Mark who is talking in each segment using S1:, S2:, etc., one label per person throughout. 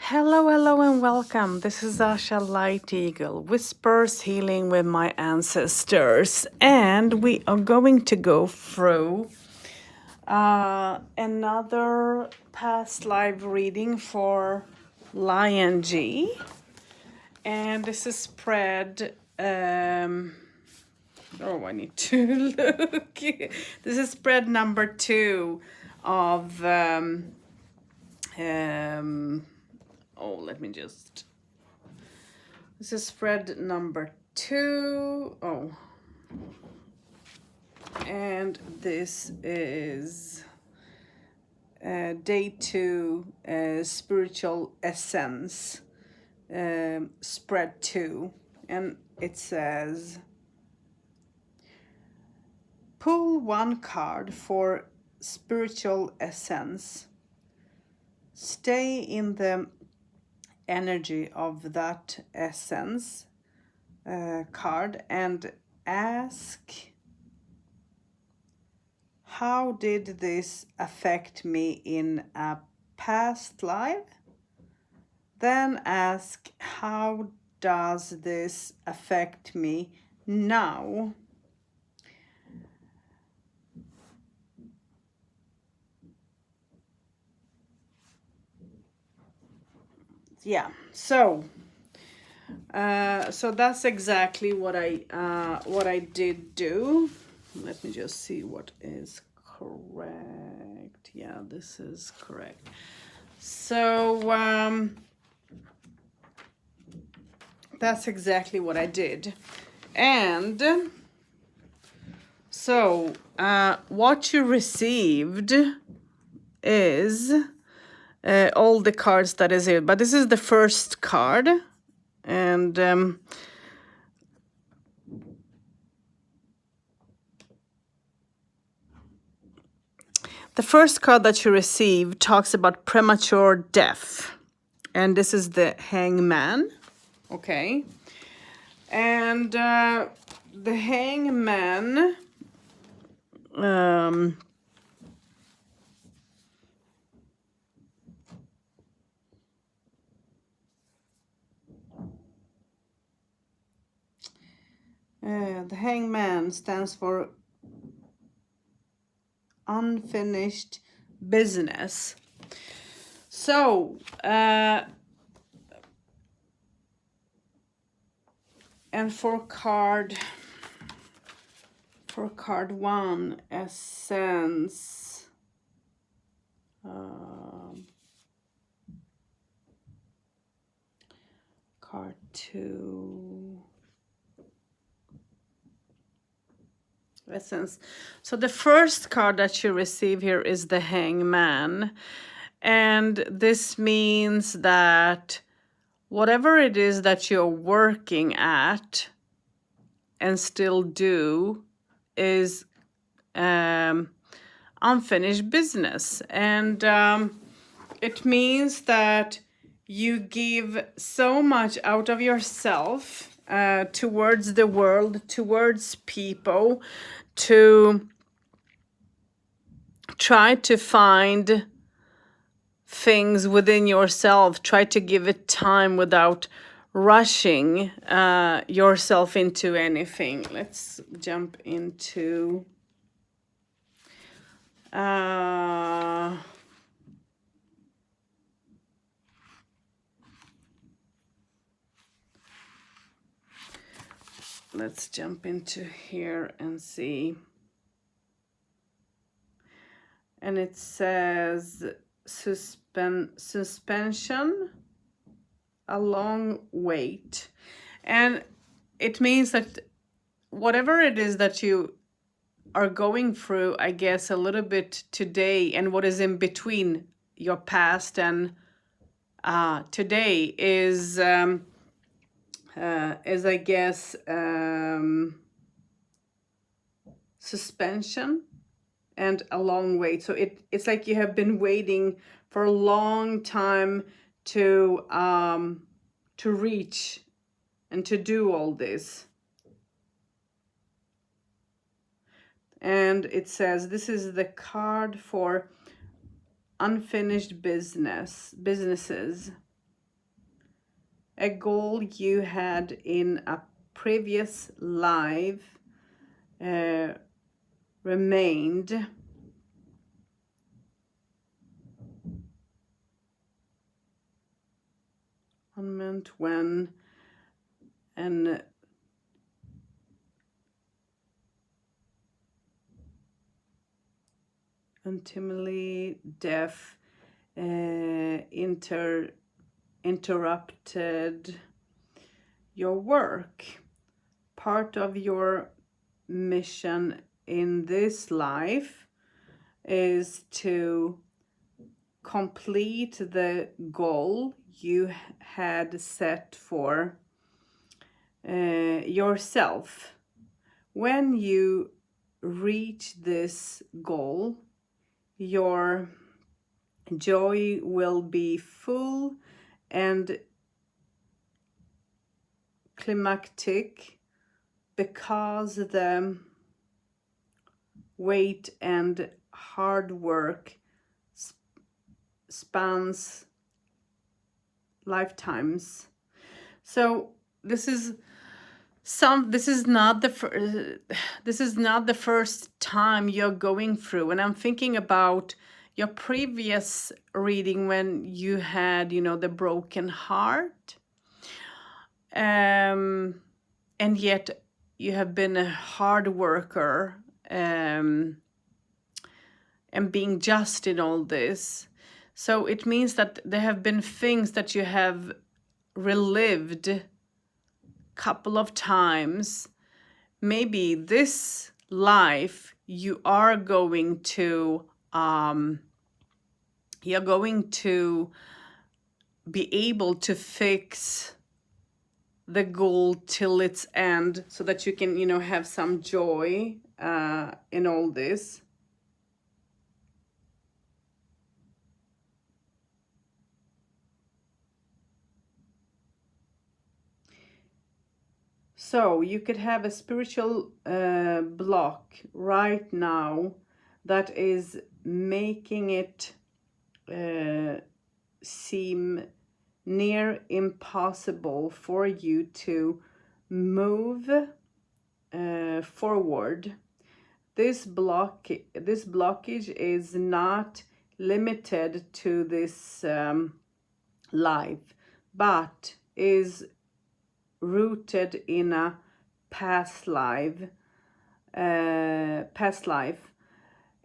S1: Hello, hello, and welcome. This is Asha Light Eagle, Whispers Healing with My Ancestors. And we are going to go through another past live reading for Lion G. And this is spread. I need to look. This is spread number 2 of. Let me just. This is spread number 2. And this is day 2, spiritual essence, spread 2. And it says, pull one card for spiritual essence. Stay in the energy of that essence card and ask, how did this affect me in a past life? Then ask, how does this affect me now? Yeah, so that's exactly what I did do. Let me just see what is correct. Yeah, this is correct. So that's exactly what I did. And so what you received is all the cards that is here, but this is the first card. And the first card that you receive talks about premature death. And this is the Hangman. Okay. And the Hangman the Hangman stands for unfinished business. So and for card 1, essence, card 2, essence. So the first card that you receive here is the Hangman. And this means that whatever it is that you're working at and still do is unfinished business. And it means that you give so much out of yourself towards the world, towards people, to try to find things within yourself, try to give it time without rushing yourself into anything. Let's jump into let's jump into here and see. And it says suspension, a long wait. And it means that whatever it is that you are going through, I guess, a little bit today and what is in between your past and today is I guess suspension and a long wait. So it's like you have been waiting for a long time to reach and to do all this. And it says this is the card for unfinished businesses. a goal you had in a previous life remained. Moment when an ultimately death interrupted your work. Part of your mission in this life is to complete the goal you had set for yourself. When you reach this goal, your joy will be full and climactic, because the wait and hard work spans lifetimes. So this is not the first time you're going through. And I'm thinking about your previous reading when you had, the broken heart. And yet you have been a hard worker, and being just in all this. So it means that there have been things that you have relived couple of times. Maybe this life you are going to be able to fix the goal till its end, so that you can have some joy in all this. So you could have a spiritual block right now that is making it seem near impossible for you to move forward. This blockage is not limited to this life, but is rooted in a past life,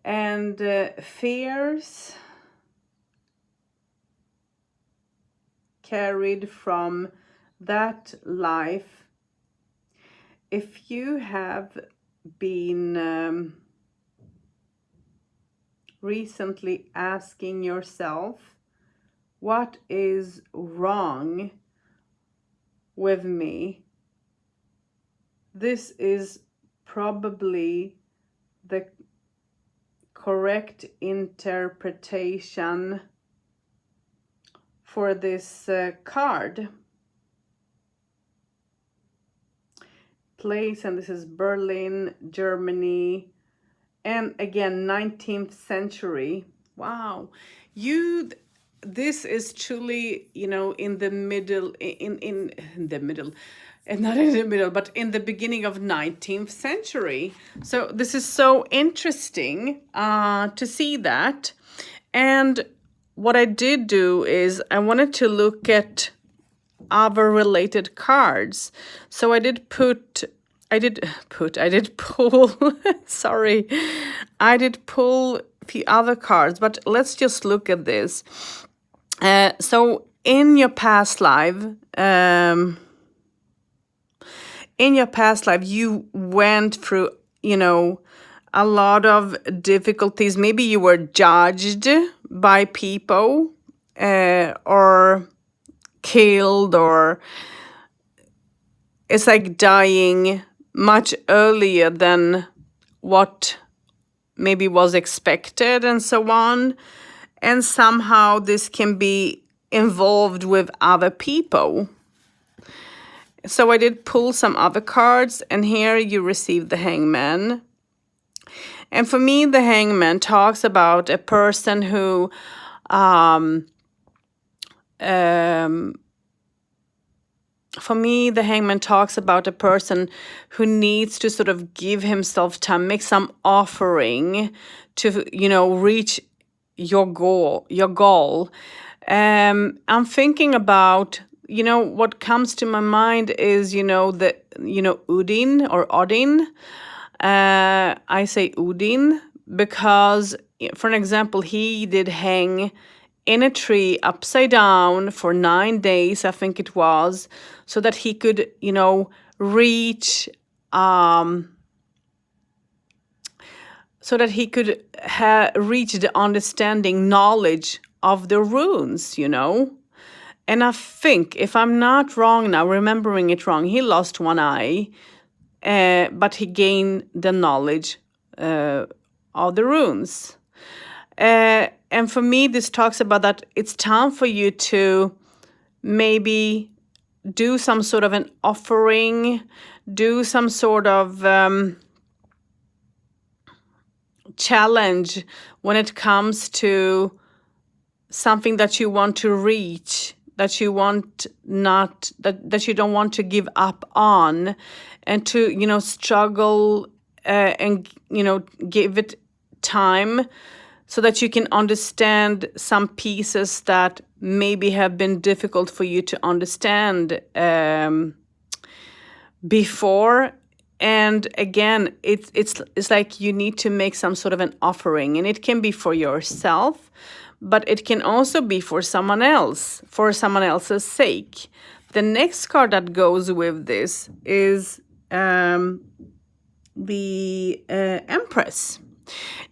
S1: and fears carried from that life. If you have been recently asking yourself, what is wrong with me? This is probably the correct interpretation for this card. Place, and this is Berlin, Germany, and again 19th century. Wow, this is truly, in the middle, in the middle, and not in the middle, but in the beginning of 19th century. So this is so interesting to see that. And what I did do is I wanted to look at other related cards. So I did pull sorry, I did pull the other cards, but let's just look at this. So in your past life, you went through, a lot of difficulties. Maybe you were judged by people, or killed, or it's like dying much earlier than what maybe was expected, and so on. And somehow this can be involved with other people. So I did pull some other cards, and here you receive the Hangman. And for me, the Hangman talks about a person who for me, the Hangman talks about a person who needs to sort of give himself time, make some offering to, reach your goal. I'm thinking about, what comes to my mind is, Udin or Odin. I say Udin because, for an example, he did hang in a tree upside down for 9 days, I think it was, so that he could, reach, so that he could reach the understanding, knowledge of the runes. And I think, if I'm not wrong now, remembering it wrong, he lost one eye, but he gained the knowledge of the runes. And for me, this talks about that it's time for you to maybe do some sort of an offering, do some sort of challenge when it comes to something that you want to reach, that you want not that you don't want to give up on, and to struggle, and give it time so that you can understand some pieces that maybe have been difficult for you to understand before. And again, it's like you need to make some sort of an offering, and it can be for yourself, but it can also be for someone else, for someone else's sake. The next card that goes with this is the Empress.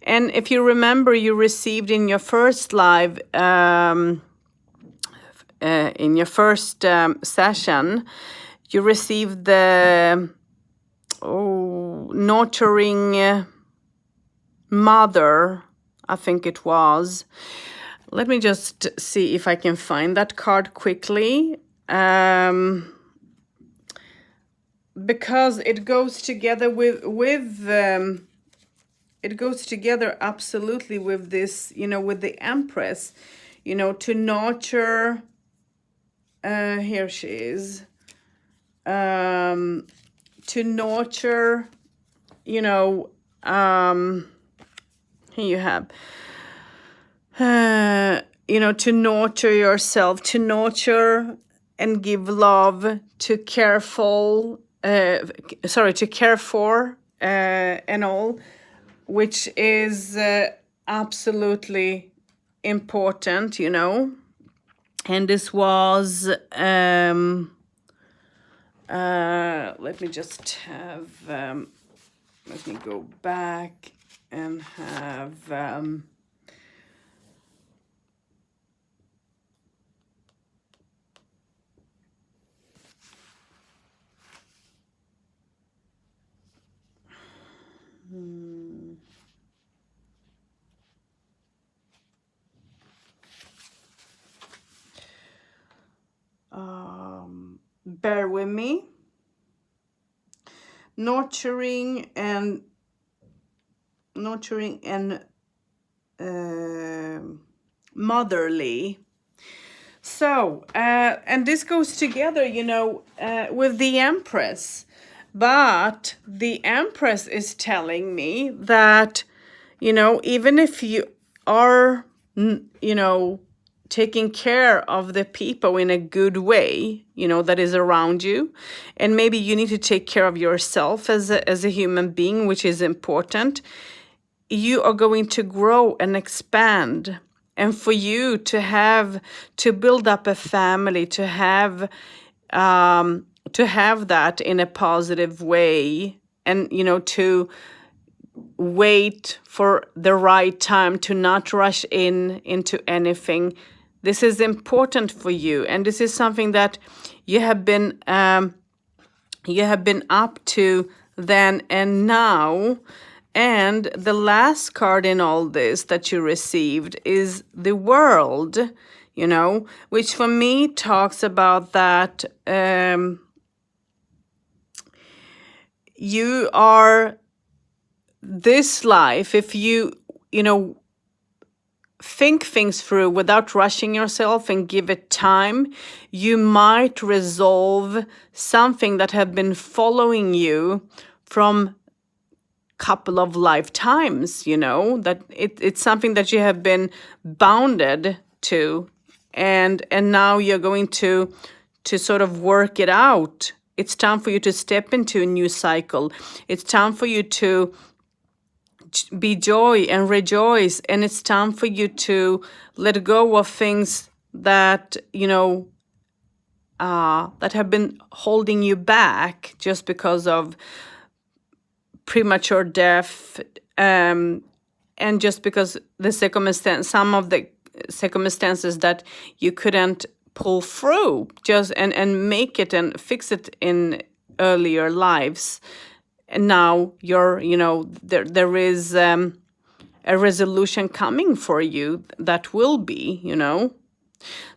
S1: And if you remember, you received in your first live, in your first session, you received the nurturing mother, I think it was. Let me just see if I can find that card quickly. Because it goes together with it goes together absolutely with this, with the Empress, to nurture. Here she is. To nurture, here you have, to nurture yourself, to nurture and give love, to care for, and all, which is absolutely important, And this was, let me just have, let me go back and have, bear with me. Nurturing and motherly. So, and this goes together, with the Empress. But the Empress is telling me that, even if you are, taking care of the people in a good way, that is around you, and maybe you need to take care of yourself as a human being, which is important, you are going to grow and expand. And for you to build up a family, to have that in a positive way, and to wait for the right time, to not rush into anything. This is important for you, and this is something that you have been up to then and now. And the last card in all this that you received is the World, which for me talks about that you are this life, if you think things through without rushing yourself and give it time, you might resolve something that have been following you from couple of lifetimes, that it's something that you have been bounded to, and now you're going to sort of work it out. It's time for you to step into a new cycle. It's time for you to be joy and rejoice, and it's time for you to let go of things that that have been holding you back just because of premature death, and just because some of the circumstances that you couldn't pull through just and make it and fix it in earlier lives. And now there is a resolution coming for you that will be,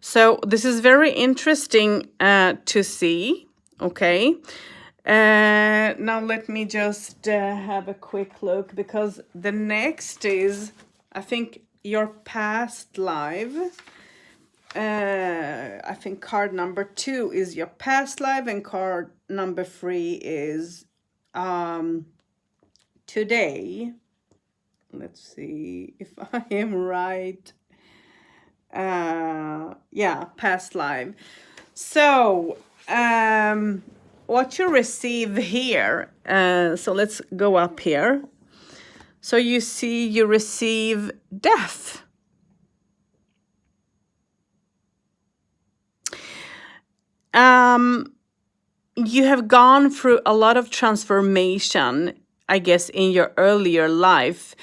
S1: So this is very interesting to see. Okay. Now let me just have a quick look, because the next is, I think, your past life. I think card number 2 is your past life, and card number 3 is today. Let's see if I am right. Yeah, past life. So what you receive here, so let's go up here. So you see you receive death. You have gone through a lot of transformation, I guess, in your earlier life.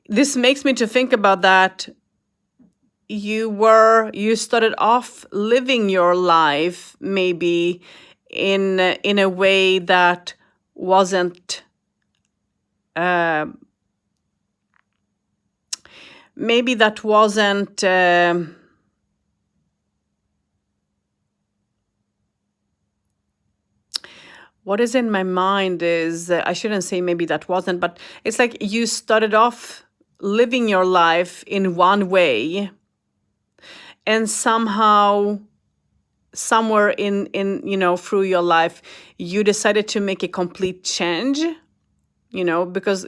S1: This makes me to think about that you started off living your life maybe in a way that wasn't maybe that wasn't what is in my mind is, I shouldn't say maybe that wasn't, but it's like you started off living your life in one way, and somehow, somewhere in through your life, you decided to make a complete change, because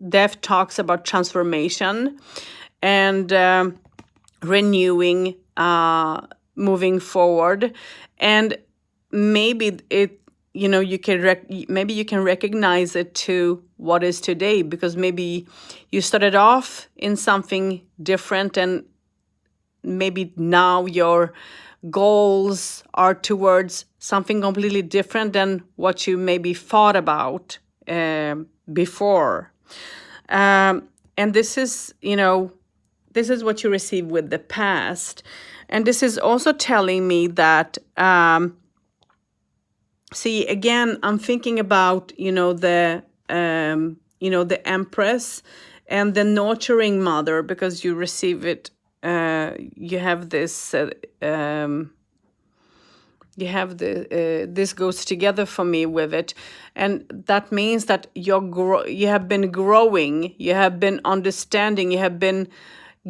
S1: death talks about transformation and renewing, moving forward. And maybe you can recognize it to what is today, because maybe you started off in something different, and maybe now your goals are towards something completely different than what you maybe thought about before. And this is what you receive with the past. And this is also telling me that see, again, I'm thinking about, the Empress and the nurturing mother, because you receive it, you have this, this goes together for me with it. And that means that you have been growing, you have been understanding, you have been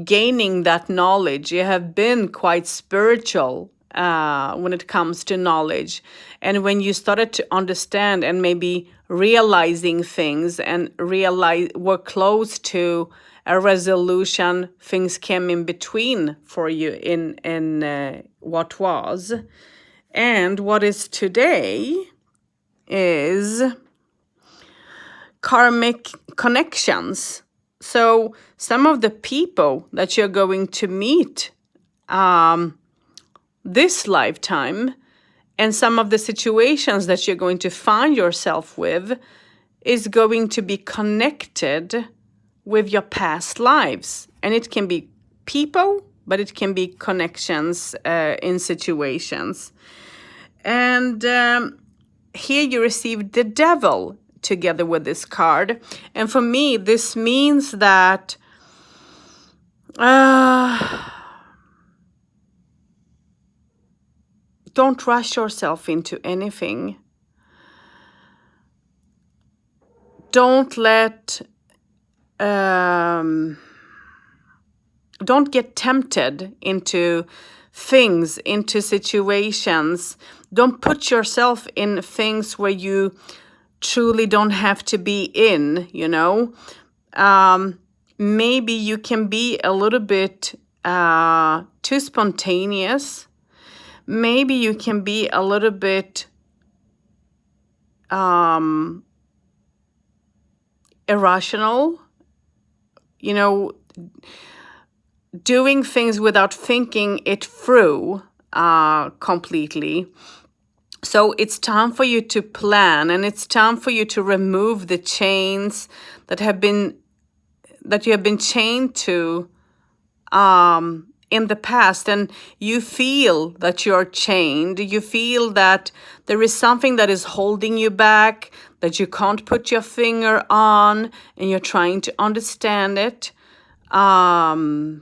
S1: gaining that knowledge, you have been quite spiritual when it comes to knowledge. And when you started to understand and maybe realizing things and were close to a resolution, things came in between for you in what was. And what is today is karmic connections. So some of the people that you're going to meet this lifetime, and some of the situations that you're going to find yourself with, is going to be connected with your past lives. And it can be people, but it can be connections in situations. And here you receive the Devil together with this card. And for me, this means that don't rush yourself into anything. Don't let don't get tempted into things, into situations. Don't put yourself in things where you truly don't have to be in, you know. Maybe you can be a little bit too spontaneous. Maybe you can be a little bit irrational, you know, doing things without thinking it through completely. So it's time for you to plan, and it's time for you to remove the chains that you have been chained to in the past, and you feel that you're chained. You feel that there is something that is holding you back, that you can't put your finger on, and you're trying to understand it. And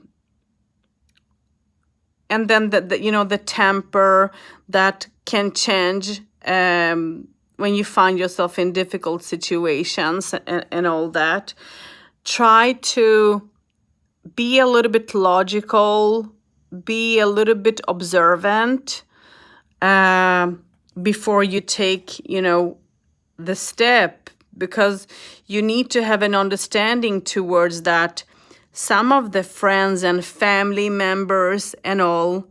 S1: then the temper that can change when you find yourself in difficult situations and all that. Try to be a little bit logical, be a little bit observant before you take, the step, because you need to have an understanding towards that. Some of the friends and family members and all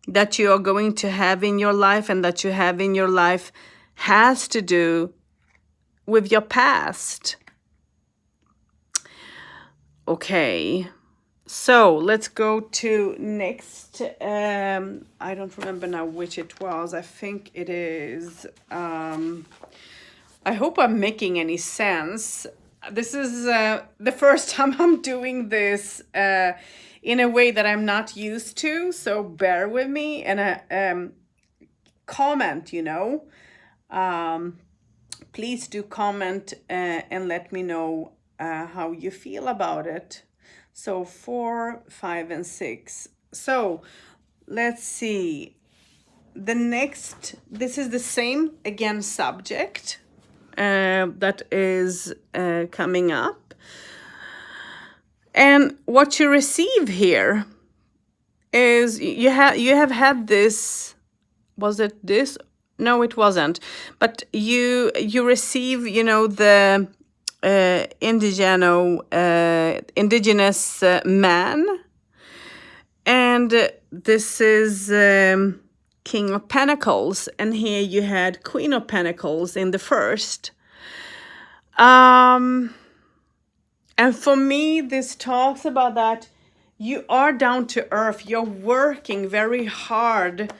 S1: that you are going to have in your life and that you have in your life has to do with your past. Okay, so let's go to next. I don't remember now which it was. I think it is. I hope I'm making any sense. This is the first time I'm doing this in a way that I'm not used to, so bear with me and comment, please do comment and let me know how you feel about it. So 4, 5, and 6. So let's see. This is the same, again, subject that is coming up. And what you receive here is you have had this. Was it this? No, it wasn't. But you receive, the indigenous man, and this is King of Pentacles, and here you had Queen of Pentacles in the first. And for me, this talks about that you are down to earth. You're working very hard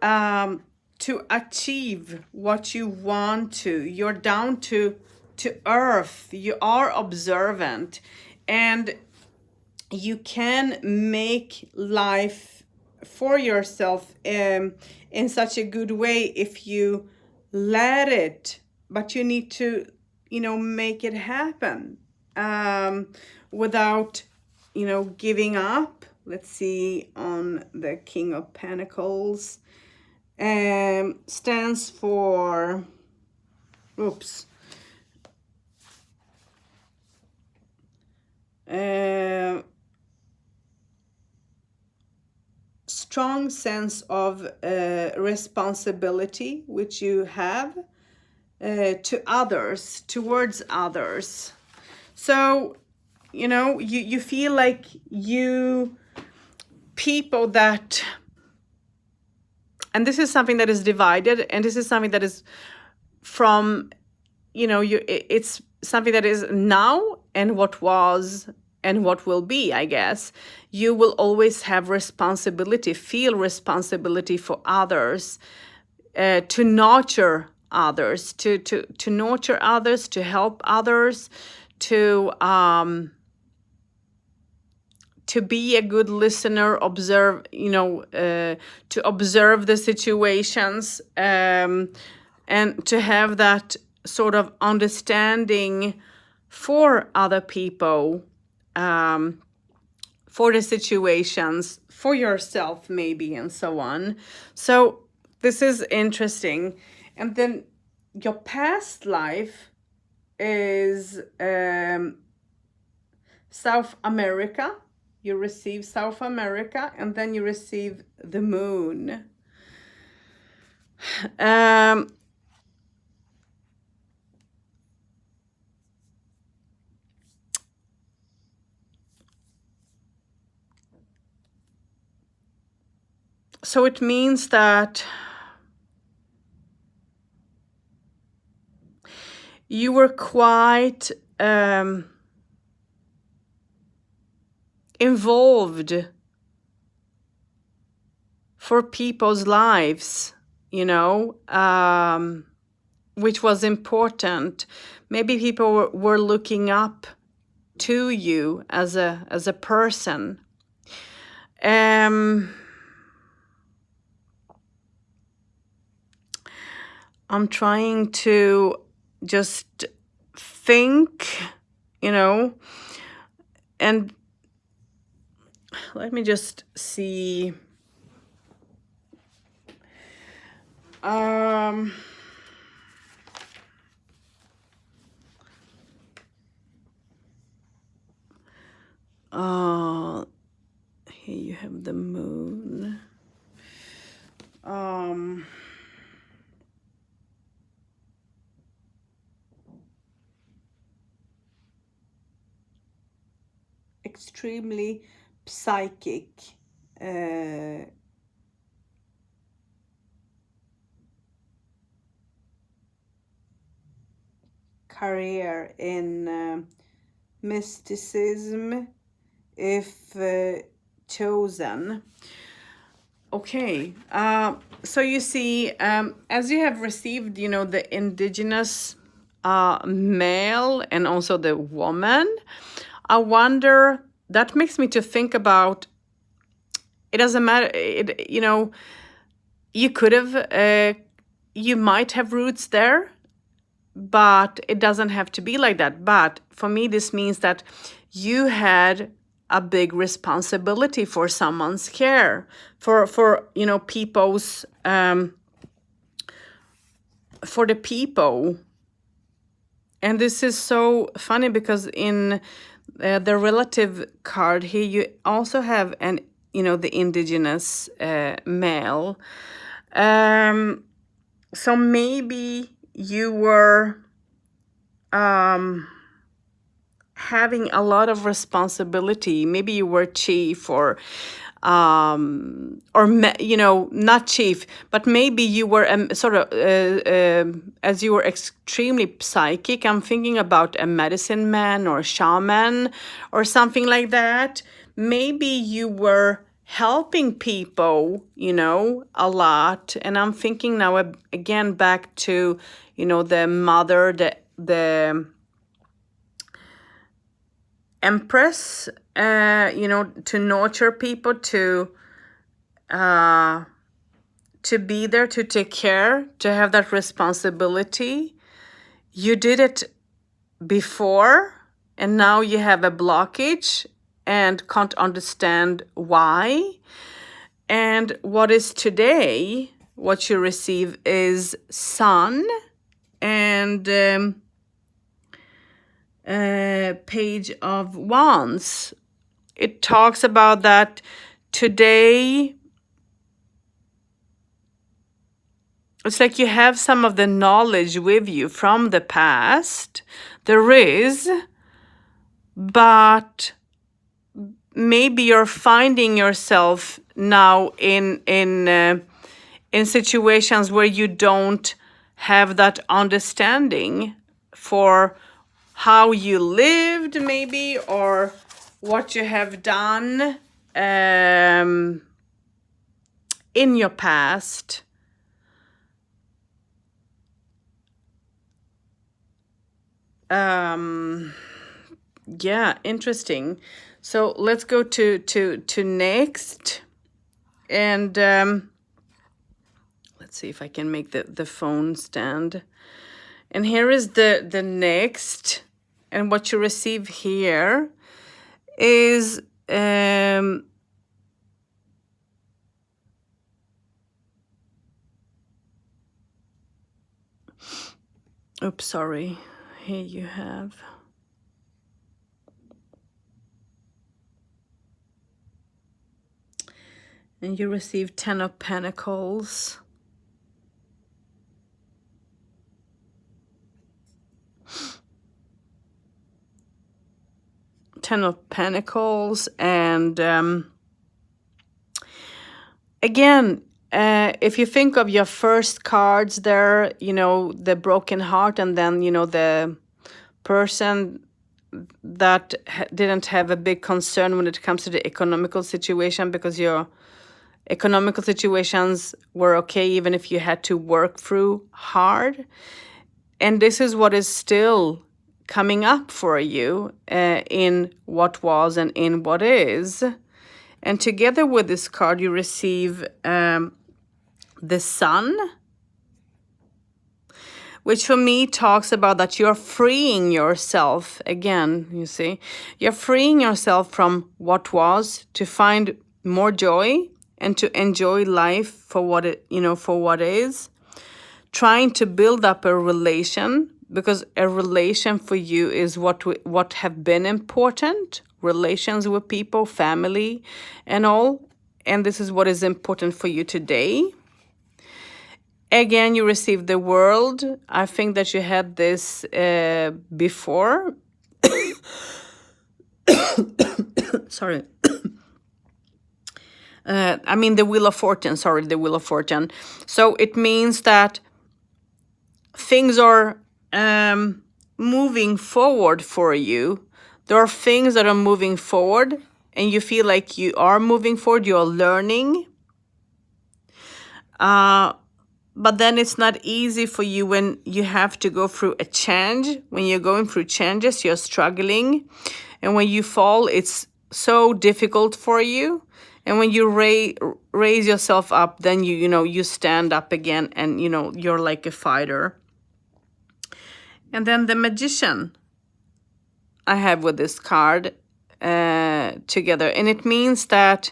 S1: to achieve what you want to. You're down to earth. You are observant, and you can make life for yourself in such a good way if you let it, but you need to make it happen without giving up. Let's see, on the King of Pentacles, stands for strong sense of responsibility which you have towards others. So you feel like people that, and this is something that is divided, and this is something that is from it's something that is now and what was and what will be, I guess. You will always have responsibility, feel responsibility for others, to nurture others, to nurture others, to help others, to be a good listener, observe, to observe the situations, and to have that sort of understanding for other people, for the situations, for yourself maybe, and so on. So this is interesting. And then your past life is South America. you receive South America, and then you receive the moon. Um, so it means that you were quite involved for people's lives, you know, which was important. Maybe people were looking up to you as a person. I'm trying to just think, you know, and let me just see. Here you have the moon. Extremely psychic. Career in mysticism, if chosen. Okay, so you see, as you have received, you know, the indigenous male and also the woman, I wonder, that makes me to think about, it doesn't matter, you know, you could have, you might have roots there, but it doesn't have to be like that. But for me, this means that you had a big responsibility for someone's care, for you know, people's for the people. And this is so funny because in the relative card here, you also have an, you know, the indigenous male. So maybe you were having a lot of responsibility. Maybe you were chief, or you know, not chief, but maybe you were sort of as you were extremely psychic. I'm thinking about a medicine man or shaman or something like that. Maybe you were helping people, you know, a lot. And I'm thinking now again back to, you know, the mother, the empress, you know, to nurture people, to be there, to take care, to have that responsibility. You did it before, and now you have a blockage and can't understand why. And what is today, what you receive is sun and Page of Wands. It talks about that today. It's like you have some of the knowledge with you from the past. There is, but maybe you're finding yourself now in situations where you don't have that understanding for how you lived, maybe, or what you have done in your past. Yeah, interesting. So let's go to next, and let's see if I can make the phone stand. And here is the next, and what you receive here is oops, sorry. Here you have And you receive 10 of Pentacles. Ten of Pentacles. And again, if you think of your first cards there, you know, the broken heart, and then, you know, the person that didn't have a big concern when it comes to the economical situation, because your economical situations were okay even if you had to work through hard. And this is what is still coming up for you in what was and in what is. And together with this card, you receive the Sun, which for me talks about that you're freeing yourself. Again, you see, you're freeing yourself from what was to find more joy and to enjoy life for what it, you know, for what is. Trying to build up a relation, because a relation for you is what have been important. Relations with people, family, and all. And this is what is important for you today. Again, you receive the World. I think that you had this before. Sorry. I mean the Wheel of Fortune. Sorry, the Wheel of Fortune. So it means that things are moving forward for you. There are things that are moving forward, and you feel like you are moving forward. You're learning. But then it's not easy for you when you have to go through a change. When you're going through changes, you're struggling. And when you fall, it's so difficult for you. And when you raise yourself up, then you know, you stand up again, and, you know, you're like a fighter. And then the Magician I have with this card together. And it means that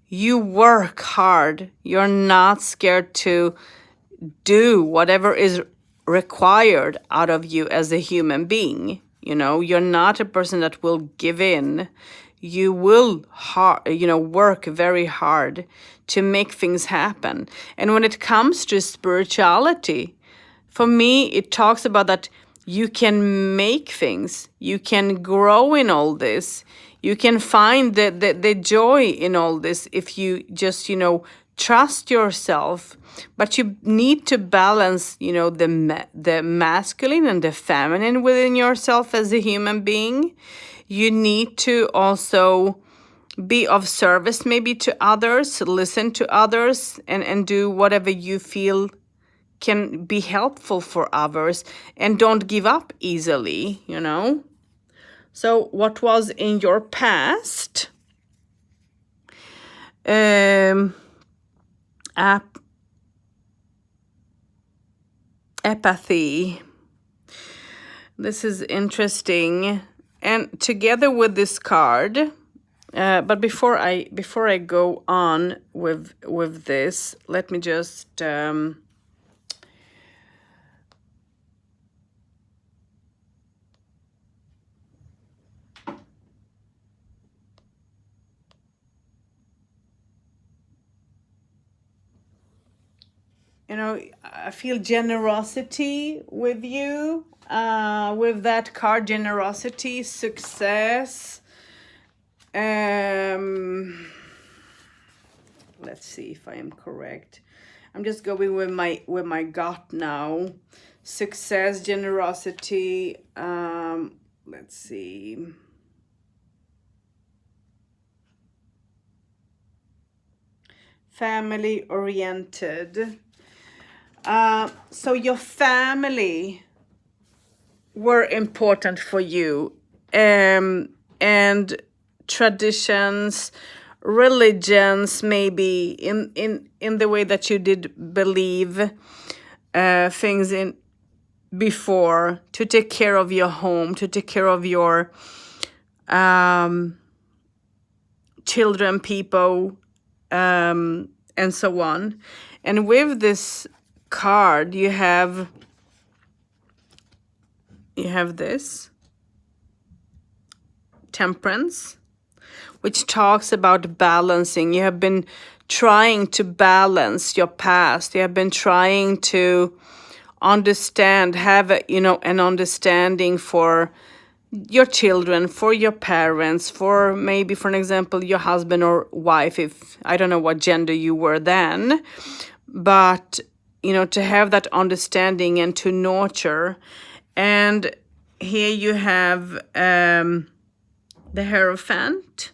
S1: you work hard. You're not scared to do whatever is required out of you as a human being. You know, you're not a person that will give in. You will work very hard to make things happen. And when it comes to spirituality, for me, it talks about that you can make things. You can grow in all this. You can find the joy in all this if you just, you know, trust yourself. But you need to balance, you know, the masculine and the feminine within yourself as a human being. You need to also be of service maybe to others, listen to others, and do whatever you feel can be helpful for others, and don't give up easily, you know. So what was in your past? Apathy. This is interesting. And together with this card, but before I go on with this, let me just you know, I feel generosity with you, with that card, generosity, success. Let's see if I am correct. I'm just going with my gut now. Success, generosity. Let's see. Family oriented. So your family were important for you, and traditions, religions, maybe in the way that you did believe things in before, to take care of your home, to take care of your children, people, and so on. And with this card, you have this Temperance, which talks about balancing. You have been trying to balance your past. You have been trying to understand, have an understanding for your children, for your parents, for maybe, for an example, your husband or wife, if I don't know what gender you were then, but to have that understanding and to nurture. And here you have the Hierophant,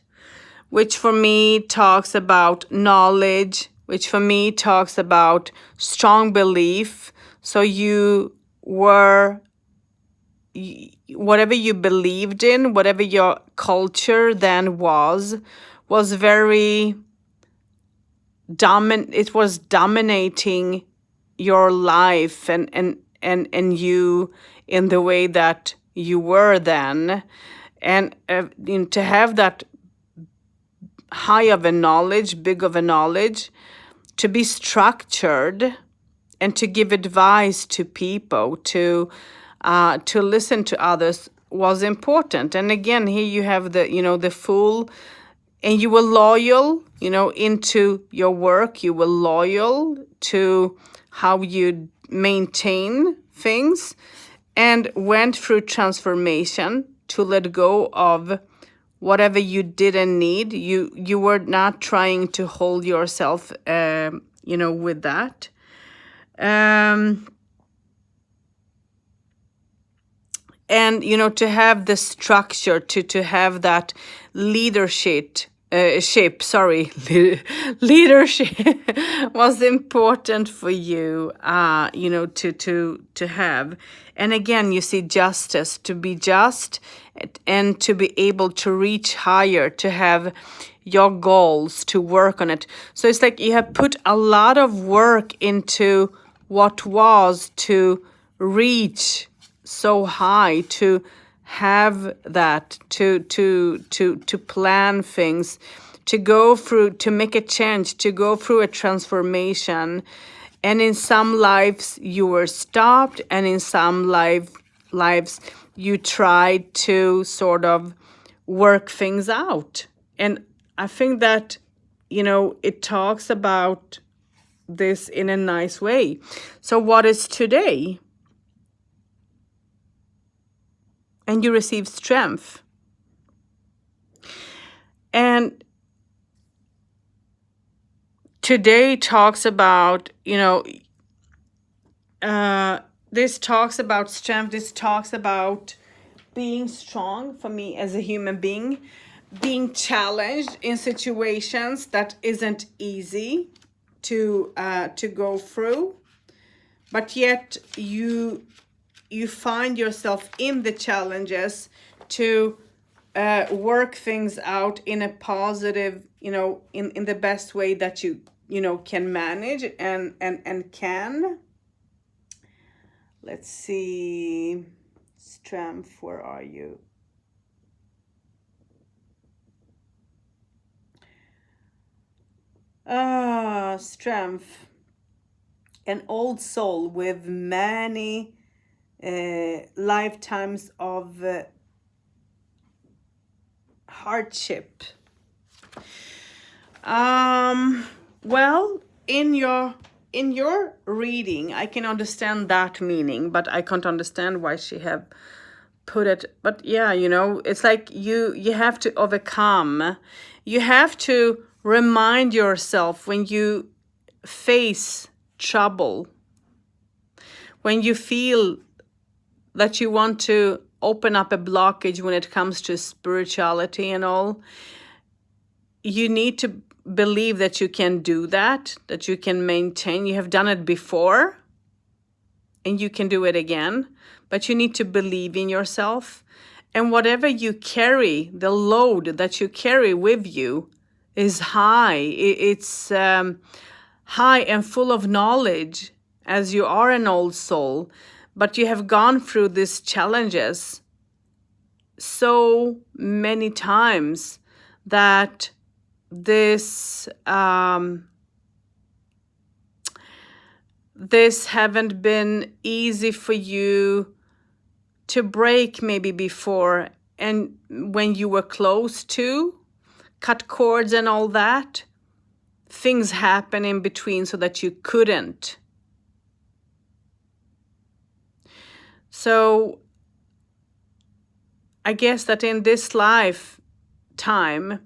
S1: which for me talks about knowledge, which for me talks about strong belief. So you were, whatever you believed in, whatever your culture then was very it was dominating your life and you in the way that you were then. And to have that high of a knowledge, big of a knowledge, to be structured and to give advice to people, to listen to others was important. And again, here you have the full, and you were loyal, into your work. You were loyal to how you maintain things, and went through transformation to let go of whatever you didn't need. You were not trying to hold yourself, with that. And to have the structure, to have that leadership leadership was important for you, to have. And again, you see justice, to be just and to be able to reach higher, to have your goals, to work on it. So it's like you have put a lot of work into what was to reach so high, to have that, to plan things, to go through, to make a change, to go through a transformation. And in some lives you were stopped, and in some lives you tried to sort of work things out. And I think that it talks about this in a nice way. So what is today? And you receive strength. And today talks about, this talks about strength. This talks about being strong for me as a human being, being challenged in situations that isn't easy to go through, but yet you find yourself in the challenges to work things out in a positive, in the best way that you can manage and can. Let's see, strength, where are you? Strength, an old soul with many lifetimes of hardship. Well, in your reading, I can understand that meaning, but I can't understand why she have put it. But yeah, it's like you have to overcome. You have to remind yourself when you face trouble, when you feel that you want to open up a blockage when it comes to spirituality and all, you need to believe that you can do that you can maintain. You have done it before and you can do it again, but you need to believe in yourself. And whatever you carry, the load that you carry with you is high. It's high and full of knowledge, as you are an old soul, but you have gone through these challenges so many times that this haven't been easy for you to break maybe before, and when you were close to cut cords and all that, things happen in between so that you couldn't. So I guess that in this lifetime,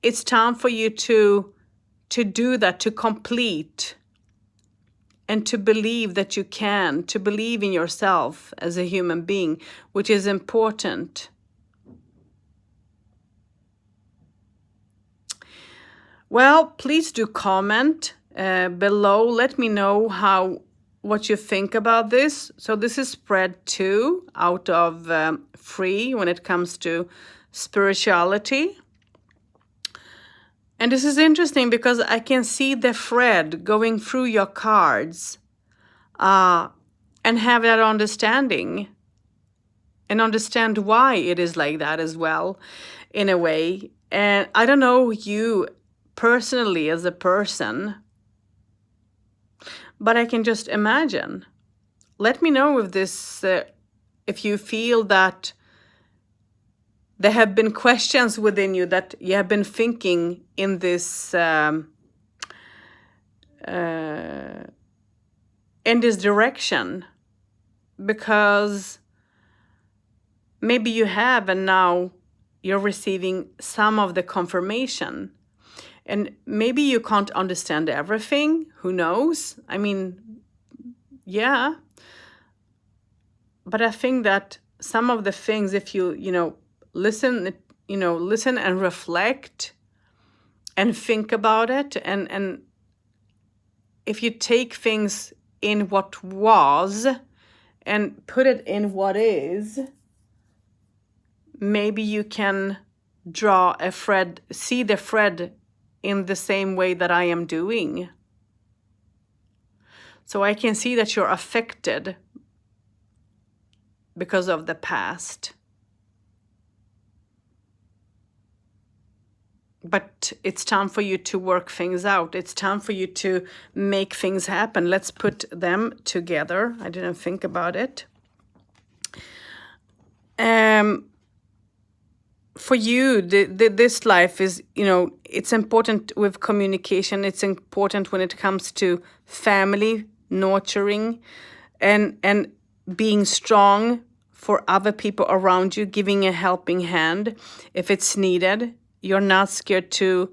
S1: it's time for you to do that, to complete, and to believe that you can, to believe in yourself as a human being, which is important. Well, please do comment below. Let me know what you think about this. So this is spread 2 out of 3 when it comes to spirituality. And this is interesting because I can see the thread going through your cards and have that understanding and understand why it is like that as well, in a way. And I don't know you personally as a person, but I can just imagine. Let me know if this, if you feel that there have been questions within you that you have been thinking in this direction, because maybe you have, and now you're receiving some of the confirmation. And maybe you can't understand everything, who knows? I mean, yeah. But I think that some of the things, if you listen and reflect and think about it, and if you take things in what was and put it in what is, maybe you can draw a thread, see the thread in the same way that I am doing. So I can see that you're affected because of the past. But it's time for you to work things out. It's time for you to make things happen. Let's put them together. I didn't think about it. For you, this life is, it's important with communication. It's important when it comes to family, nurturing, and being strong for other people around you, giving a helping hand if it's needed. You're not scared to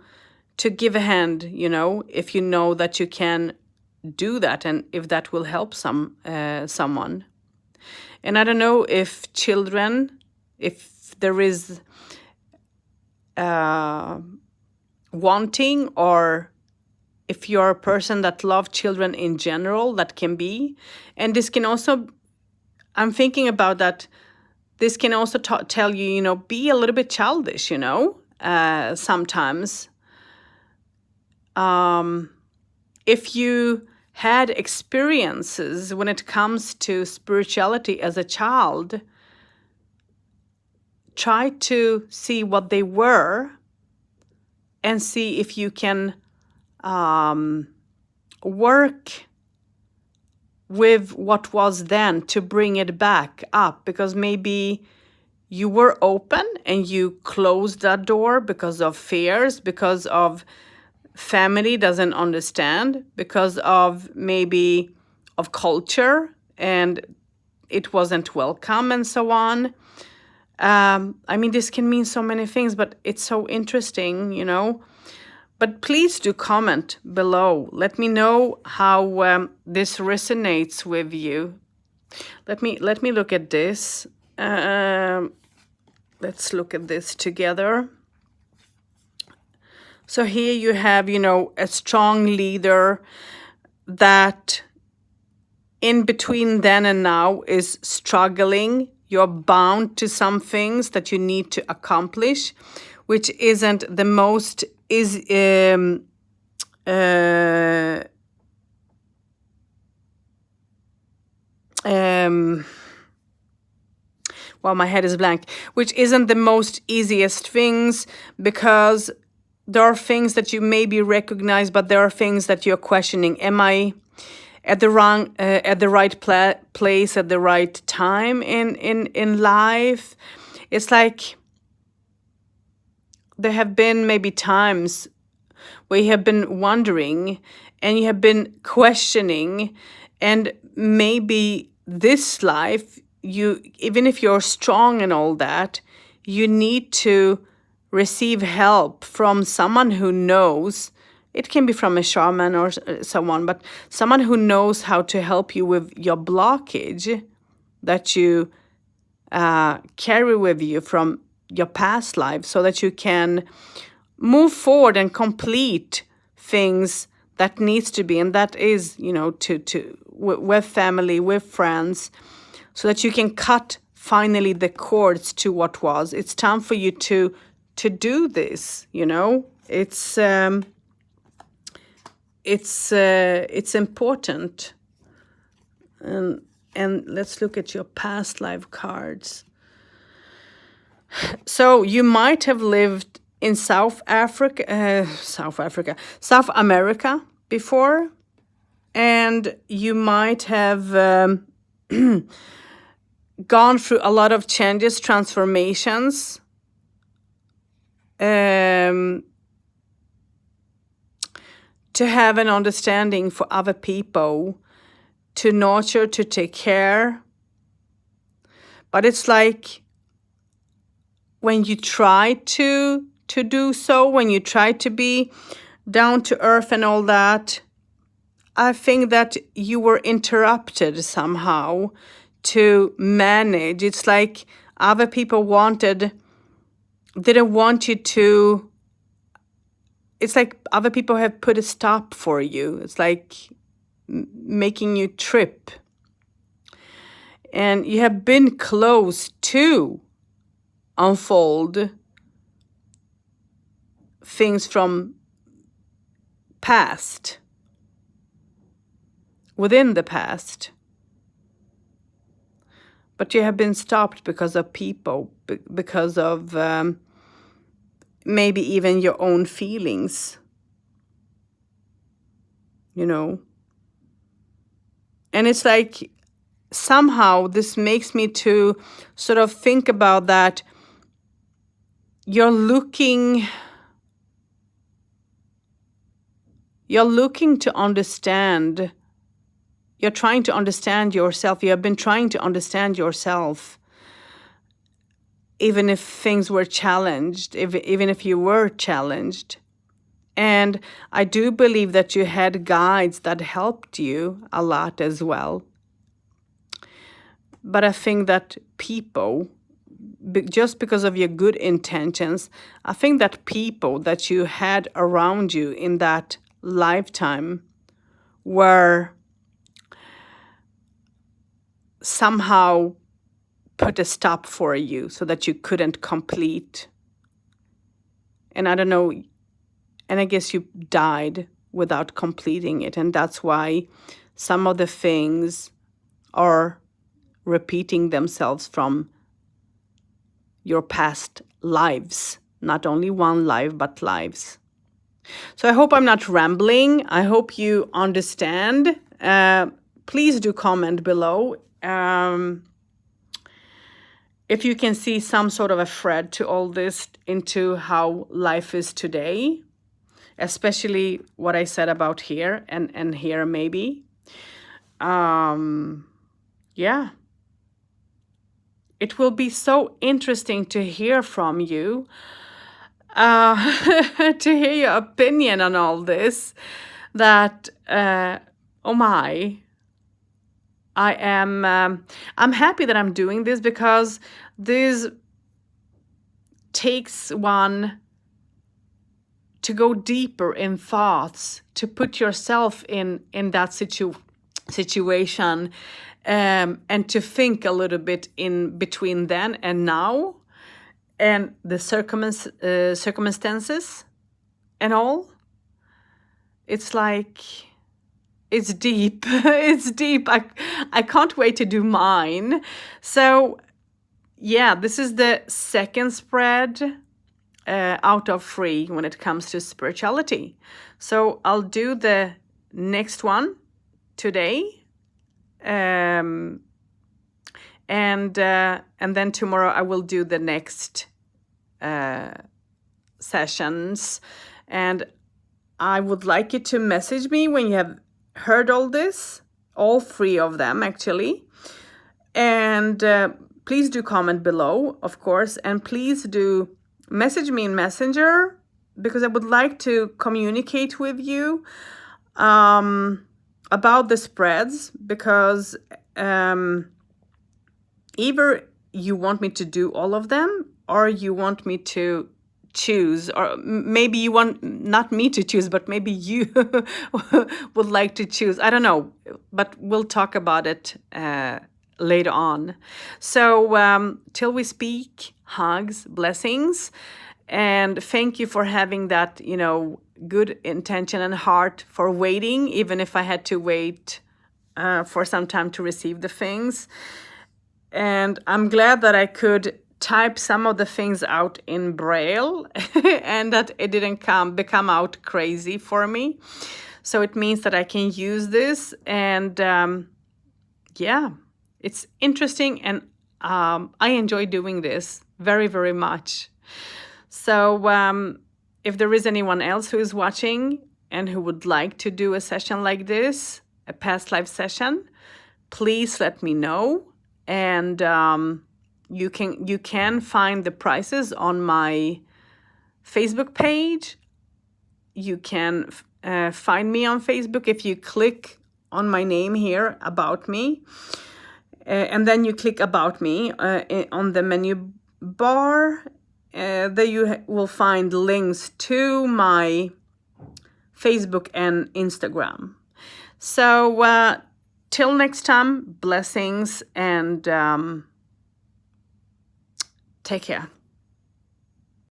S1: give a hand, if you know that you can do that and if that will help someone. And I don't know if children, if there is wanting, or if you're a person that loves children in general, that can be. And this can also, I'm thinking about that, this can also tell you, be a little bit childish, sometimes. If you had experiences when it comes to spirituality as a child, try to see what they were and see if you can work with what was then to bring it back up, because maybe you were open and you closed that door because of fears, because of family doesn't understand, because of maybe of culture and it wasn't welcome and so on. I mean, this can mean so many things, but it's so interesting, But please do comment below. Let me know how this resonates with you. Let me look at this. Let's look at this together. So here you have, a strong leader that in between then and now is struggling. You're bound to some things that you need to accomplish, which isn't the most well, my head is blank, which isn't the most easiest things, because there are things that you maybe recognize, but there are things that you're questioning. Am I at the right place at the right time in life? It's like there have been maybe times where you have been wondering and you have been questioning, and maybe this life, you, even if you're strong and all that, you need to receive help from someone who knows. It can be from a shaman or someone, but someone who knows how to help you with your blockage that you carry with you from your past life, so that you can move forward and complete things that needs to be, and that is, with family, with friends, so that you can cut finally the cords to what was. It's time for you to do this. It's important. And let's look at your past life cards. So you might have lived in South America before, and you might have gone through a lot of changes, transformations, to have an understanding for other people, to nurture, to take care. But it's like when you try to do so, when you try to be down to earth and all that, I think that you were interrupted somehow to manage. It's like other people didn't want you to, it's like other people have put a stop for you. It's like making you trip. And you have been close to unfold things from past, within the past. But you have been stopped because of people, because of maybe even your own feelings, And it's like somehow this makes me to sort of think about that you're looking to understand. You're trying to understand yourself. You have been trying to understand yourself, even if things were challenged, even if you were challenged. And I do believe that you had guides that helped you a lot as well. But I think that people, just because of your good intentions, I think that people that you had around you in that lifetime were somehow put a stop for you so that you couldn't complete. And I don't know, and I guess you died without completing it. And that's why some of the things are repeating themselves from your past lives, not only one life, but lives. So I hope I'm not rambling. I hope you understand. Please do comment below if you can see some sort of a thread to all this into how life is today, especially what I said about here and here maybe. Yeah. It will be so interesting to hear from you, to hear your opinion on all this, that, oh my, I'm happy that I'm doing this, because this takes one to go deeper in thoughts, to put yourself in that situation, and to think a little bit in between then and now, and the circumstances and all. It's like, it's deep. It's deep. I can't wait to do mine. So yeah, this is the second spread out of 3 when it comes to spirituality. So I'll do the next one today, and then tomorrow I will do the next sessions. And I would like you to message me when you have heard all this, all 3 of them actually. And please do comment below, of course, and please do message me in Messenger, because I would like to communicate with you about the spreads, because either you want me to do all of them, or you want me to choose, or maybe you want not me to choose, but maybe you would like to choose. I don't know, but we'll talk about it later on. So till we speak, hugs, blessings, and thank you for having that, good intention and heart for waiting, even if I had to wait for some time to receive the things. And I'm glad that I could type some of the things out in Braille and that it didn't become out crazy for me. So it means that I can use this, and yeah, it's interesting, and I enjoy doing this very, very much. So if there is anyone else who is watching and who would like to do a session like this, a past life session, please let me know. And you can find the prices on my Facebook page. You can find me on Facebook if you click on my name here, About Me, and then you click About Me on the menu bar. There you will find links to my Facebook and Instagram. So till next time, blessings, and take care.